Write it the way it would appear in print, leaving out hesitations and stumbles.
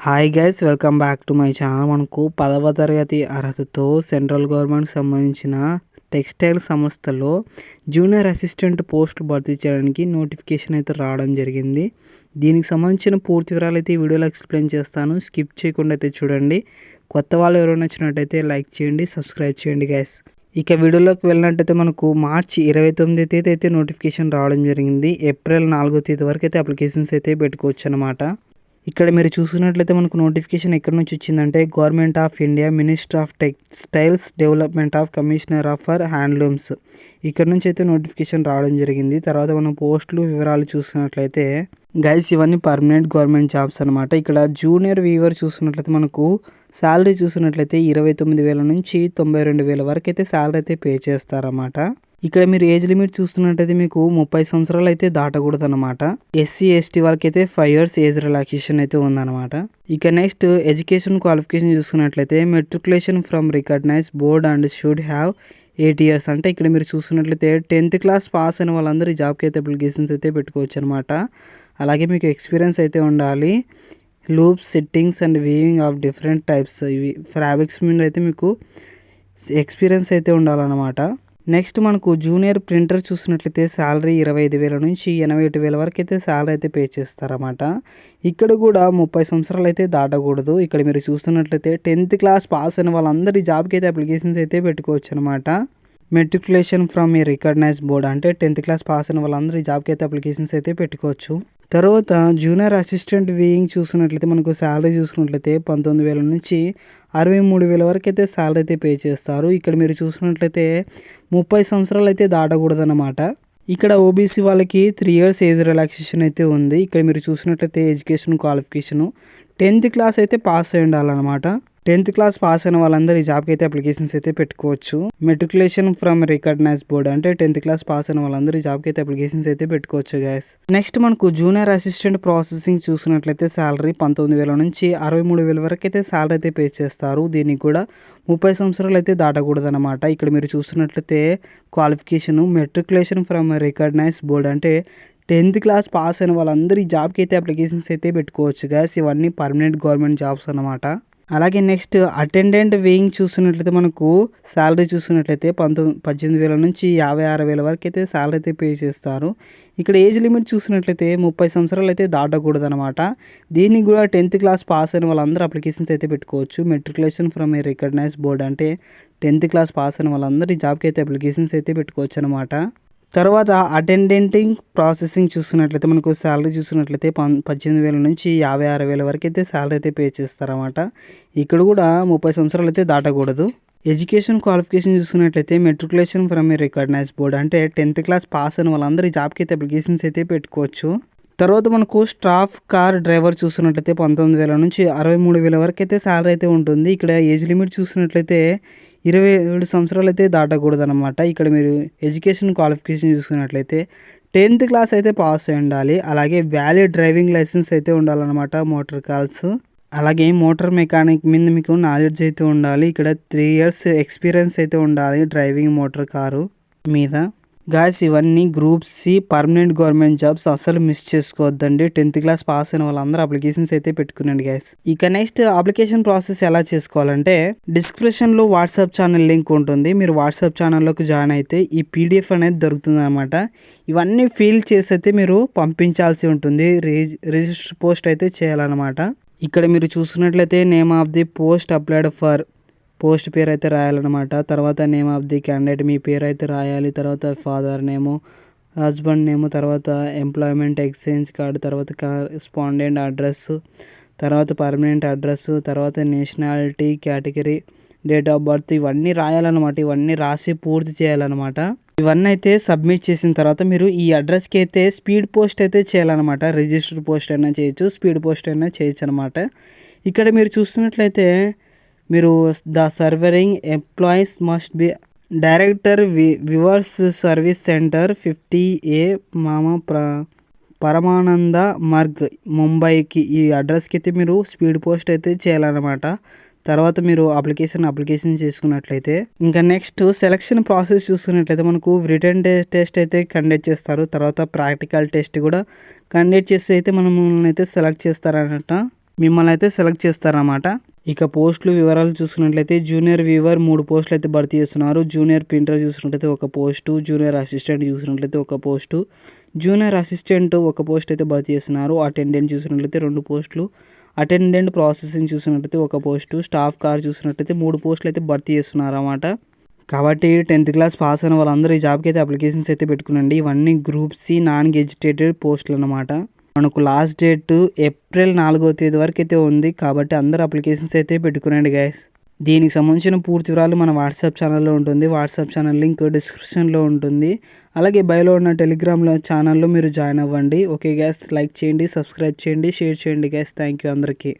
Hi guys, welcome back to my channel. మనకు 10వ తరగతి అర్హతతో సెంట్రల్ గవర్నమెంట్కి సంబంధించిన టెక్స్టైల్ సంస్థలో జూనియర్ అసిస్టెంట్ పోస్ట్ భర్తీ చేయడానికి నోటిఫికేషన్ అయితే రావడం జరిగింది. దీనికి సంబంధించిన పూర్తి వివరాలు అయితే ఈ వీడియోలో ఎక్స్ప్లెయిన్ చేస్తాను. స్కిప్ చేయకుండా అయితే చూడండి. కొత్త వాళ్ళు ఎవరైనా వచ్చినట్టయితే లైక్ చేయండి, సబ్స్క్రైబ్ చేయండి గైస్. ఇక వీడియోలోకి వెళ్ళినట్టయితే మనకు మార్చి 29వ తేదీ అయితే నోటిఫికేషన్ రావడం జరిగింది. ఏప్రిల్ 4వ తేదీ వరకు అయితే అప్లికేషన్స్ అయితే పెట్టుకోవచ్చు అనమాట. ఇక్కడ మీరు చూసుకున్నట్లయితే మనకు నోటిఫికేషన్ ఎక్కడి నుంచి వచ్చిందంటే government of India, minister of textiles development of commissioner of for handlooms ఇక్కడ నుంచి అయితే నోటిఫికేషన్ రావడం జరిగింది. తర్వాత మనం పోస్టులు వివరాలు చూసుకున్నట్లయితే గైస్ ఇవన్నీ పర్మనెంట్ గవర్నమెంట్ జాబ్స్ అనమాట. ఇక్కడ జూనియర్ వీవర్ చూసుకున్నట్లయితే మనకు శాలరీ చూసుకున్నట్లయితే 29,000 నుంచి 92,000 వరకు అయితే శాలరీ అయితే పే చేస్తారన్నమాట. ఇక్కడ మీరు ఏజ్ లిమిట్ చూస్తున్నట్టయితే మీకు 30 సంవత్సరాలు అయితే దాటకూడదు అనమాట. ఎస్సీ ఎస్టీ వాళ్ళకి అయితే 5 years ఏజ్ రిలాక్సేషన్ అయితే ఉందన్నమాట. ఇక నెక్స్ట్ ఎడ్యుకేషన్ క్వాలిఫికేషన్ చూసుకున్నట్లయితే matriculation from recognise board and should have 8 years అంటే ఇక్కడ మీరు చూస్తున్నట్లయితే 10th క్లాస్ పాస్ అయిన వాళ్ళందరూ ఈ జాబ్కి అయితే అప్లికేషన్స్ అయితే పెట్టుకోవచ్చు అనమాట. అలాగే మీకు ఎక్స్పీరియన్స్ అయితే ఉండాలి. Loops, settings and weaving of different types ఇవి ఫ్యాబ్రిక్స్ మీద అయితే మీకు ఎక్స్పీరియన్స్ అయితే ఉండాలన్నమాట. నెక్స్ట్ మనకు జూనియర్ ప్రింటర్ చూసినట్లయితే శాలరీ 25,000 నుంచి 81,000 వరకు అయితే శాలరీ అయితే పే చేస్తారన్నమాట. ఇక్కడ కూడా 30 సంవత్సరాలు అయితే దాటకూడదు. ఇక్కడ మీరు చూస్తున్నట్లయితే 10th క్లాస్ పాస్ అయిన వాళ్ళందరి జాబ్కి అయితే అప్లికేషన్స్ అయితే పెట్టుకోవచ్చు అనమాట. Matriculation from a recognise board అంటే 10th క్లాస్ పాస్ అయిన వాళ్ళందరూ ఈ జాబ్కి అయితే అప్లికేషన్స్ అయితే పెట్టుకోవచ్చు. తర్వాత జూనియర్ అసిస్టెంట్ వీయింగ్ చూసుకున్నట్లయితే మనకు శాలరీ చూసుకున్నట్లయితే 19,000 నుంచి 63,000 వరకు అయితే శాలరీ అయితే పే చేస్తారు. ఇక్కడ మీరు చూసుకున్నట్లయితే 30 సంవత్సరాలు అయితే దాటకూడదు అనమాట. ఇక్కడ ఓబీసీ వాళ్ళకి 3 years ఏజ్ రిలాక్సేషన్ అయితే ఉంది. ఇక్కడ మీరు చూసినట్లయితే ఎడ్యుకేషన్ క్వాలిఫికేషను 10th క్లాస్ అయితే పాస్ అయి ఉండాలన్నమాట. 10th క్లాస్ పాస్ అయిన వాళ్ళందరూ ఈ జాబ్కి అయితే అప్లికేషన్స్ అయితే పెట్టుకోవచ్చు. మెట్రికులేషన్ ఫ్రమ్ రికగ్నైజ్ బోర్డ్ అంటే 10th క్లాస్ పాస్ అయిన వాళ్ళందరూ ఈ జాబ్కి అయితే అప్లికేషన్స్ అయితే పెట్టుకోవచ్చు గైస్. నెక్స్ట్ మనకు జూనియర్ అసిస్టెంట్ ప్రాసెసింగ్ చూసినట్లయితే శాలరీ 19,000 నుంచి 63,000 వరకు అయితే శాలరీ అయితే పే చేస్తారు. దీనికి కూడా 30 సంవత్సరాలు అయితే దాటకూడదు అనమాట. ఇక్కడ మీరు చూస్తున్నట్లయితే qualification matriculation from recognise board అంటే 10th క్లాస్ పాస్ అయిన వాళ్ళందరూ ఈ జాబ్కి అయితే అప్లికేషన్స్ అయితే పెట్టుకోవచ్చు గైస్. ఇవన్నీ పర్మనెంట్ గవర్నమెంట్ జాబ్స్ అనమాట. అలాగే నెక్స్ట్ అటెండెంట్ వేయింగ్ చూస్తున్నట్లయితే మనకు శాలరీ చూస్తున్నట్లయితే 18,000 నుంచి 56,000 వరకు అయితే శాలరీ అయితే పే చేస్తారు. ఇక్కడ ఏజ్ లిమిట్ చూసినట్లయితే 30 సంవత్సరాలు అయితే దాటకూడదు అనమాట. దీనికి కూడా 10th క్లాస్ పాస్ అయిన వాళ్ళందరూ అప్లికేషన్స్ అయితే పెట్టుకోవచ్చు. Matriculation from a recognise board అంటే 10th క్లాస్ పాస్ అయిన వాళ్ళందరూ ఈ జాబ్కి అయితే అప్లికేషన్స్ అయితే పెట్టుకోవచ్చు అనమాట. తర్వాత అటెండెంటింగ్ ప్రాసెసింగ్ చూసుకున్నట్లయితే మనకు శాలరీ చూసుకున్నట్లయితే 18,000 నుంచి 56,000 వరకు అయితే శాలరీ అయితే పే చేస్తారన్నమాట. ఇక్కడ కూడా 30 సంవత్సరాలు అయితే దాటకూడదు. ఎడ్యుకేషన్ క్వాలిఫికేషన్ చూసుకున్నట్లయితే matriculation from a recognise board అంటే 10th క్లాస్ పాస్ అయిన వాళ్ళందరూ ఈ జాబ్కి అయితే అప్లికేషన్స్ అయితే పెట్టుకోవచ్చు. తర్వాత మనకు స్టాఫ్ కార్ డ్రైవర్ చూసుకున్నట్లయితే 19,000 నుంచి 63,000 వరకు అయితే శాలరీ అయితే ఉంటుంది. ఇక్కడ ఏజ్ లిమిట్ చూసినట్లయితే 27 సంవత్సరాలు అయితే దాటకూడదు అనమాట. ఇక్కడ మీరు ఎడ్యుకేషన్ క్వాలిఫికేషన్ చూసుకున్నట్లయితే 10th క్లాస్ అయితే పాస్ అయి ఉండాలి. అలాగే వ్యాలిడ్ డ్రైవింగ్ లైసెన్స్ అయితే ఉండాలన్నమాట. మోటార్ కార్స్ అలాగే మోటార్ మెకానిక్ మీద మీకు నాలెడ్జ్ అయితే ఉండాలి. ఇక్కడ 3 years ఎక్స్పీరియన్స్ అయితే ఉండాలి డ్రైవింగ్ మోటార్ కారు మీద. గాయస్ ఇవన్నీ group C permanent government jobs, అసలు మిస్ చేసుకోవద్దండి. 10th క్లాస్ పాస్ అయిన వాళ్ళందరూ అప్లికేషన్స్ అయితే పెట్టుకునండి గాయస్. ఇక నెక్స్ట్ అప్లికేషన్ ప్రాసెస్ ఎలా చేసుకోవాలంటే డిస్క్రిప్షన్లో వాట్సాప్ ఛానల్ లింక్ ఉంటుంది. మీరు వాట్సాప్ ఛానల్లోకి జాయిన్ అయితే ఈ పీడిఎఫ్ అనేది దొరుకుతుంది అనమాట. ఇవన్నీ ఫిల్ చేసి అయితే మీరు పంపించాల్సి ఉంటుంది. రిజిస్టర్ పోస్ట్ అయితే చేయాలన్నమాట. ఇక్కడ మీరు చూసుకున్నట్లయితే name of the post applied for post పేరు అయితే రాయాలన్నమాట. తర్వాత నేమ్ ఆఫ్ ది క్యాండిడేట్ మీ పేరు అయితే రాయాలి. తర్వాత ఫాదర్ నేము, హస్బెండ్ నేము, తర్వాత ఎంప్లాయ్మెంట్ ఎక్స్చేంజ్ కార్డు, తర్వాత కరెస్పాండెంట్ అడ్రస్, తర్వాత పర్మనెంట్ అడ్రస్, తర్వాత nationality, category, date of birth ఇవన్నీ రాయాలన్నమాట. ఇవన్నీ రాసి పూర్తి చేయాలన్నమాట. ఇవన్నీ అయితే సబ్మిట్ చేసిన తర్వాత మీరు ఈ అడ్రస్కి అయితే స్పీడ్ పోస్ట్ అయితే చేయాలన్నమాట. రిజిస్టర్ పోస్ట్ అయినా చేయొచ్చు, స్పీడ్ పోస్ట్ అయినా చేయొచ్చు అనమాట. ఇక్కడ మీరు చూస్తున్నట్లయితే మీరు the serving employees must be director weavers service centre 50A పరమానంద మార్గ్ ముంబైకి ఈ అడ్రస్కి అయితే మీరు స్పీడ్ పోస్ట్ అయితే చేయాలన్నమాట. తర్వాత మీరు అప్లికేషన్ చేసుకున్నట్లయితే ఇంకా నెక్స్ట్ సెలక్షన్ ప్రాసెస్ చూసుకున్నట్లయితే మనకు రిటర్న్ టెస్ట్ అయితే కండక్ట్ చేస్తారు. తర్వాత ప్రాక్టికల్ టెస్ట్ కూడా కండక్ట్ చేసి అయితే మనల్ని అయితే సెలెక్ట్ చేస్తారన్నమాట. మిమ్మల్ని అయితే సెలెక్ట్ చేస్తారన్నమాట. ఇక పోస్టులు వివరాలు చూసుకున్నట్లయితే జూనియర్ వీవర్ 3 పోస్టులు అయితే భర్తీ చేస్తున్నారు. జూనియర్ ప్రింటర్ చూసుకున్నట్లయితే 1 పోస్టు, జూనియర్ అసిస్టెంట్ చూసుకున్నట్లయితే 1 పోస్టు, జూనియర్ అసిస్టెంట్ 1 పోస్ట్ అయితే భర్తీ చేస్తున్నారు. అటెండెంట్ చూసుకున్నట్లయితే 2 పోస్టులు, అటెండెంట్ ప్రాసెసింగ్ చూసుకున్నట్లయితే 1 పోస్టు, స్టాఫ్ కార్ చూసుకున్నట్లయితే 3 పోస్టులు అయితే భర్తీ చేస్తున్నారు అన్నమాట. కాబట్టి 10th క్లాస్ పాస్ అయిన వాళ్ళందరూ ఈ జాబ్కి అయితే అప్లికేషన్స్ అయితే పెట్టుకునండి. ఇవన్నీ గ్రూప్ సి నాన్ గెజిటేటెడ్ పోస్టులు అన్నమాట. మనకు లాస్ట్ డేట్ ఏప్రిల్ 4వ తేదీ వరకు అయితే ఉంది. కాబట్టి అందరూ అప్లికేషన్స్ అయితే పెట్టుకునండి గైస్. దీనికి సంబంధించిన పూర్తి వివరాలు మన వాట్సాప్ ఛానల్లో ఉంటుంది. వాట్సాప్ ఛానల్ లింక్ డిస్క్రిప్షన్లో ఉంటుంది. అలాగే బయోలో ఉన్న టెలిగ్రామ్లో ఛానల్లో మీరు జాయిన్ అవ్వండి. ఓకే గైస్, లైక్ చేయండి, సబ్స్క్రైబ్ చేయండి, షేర్ చేయండి గైస్. థ్యాంక్ యూ అందరికీ.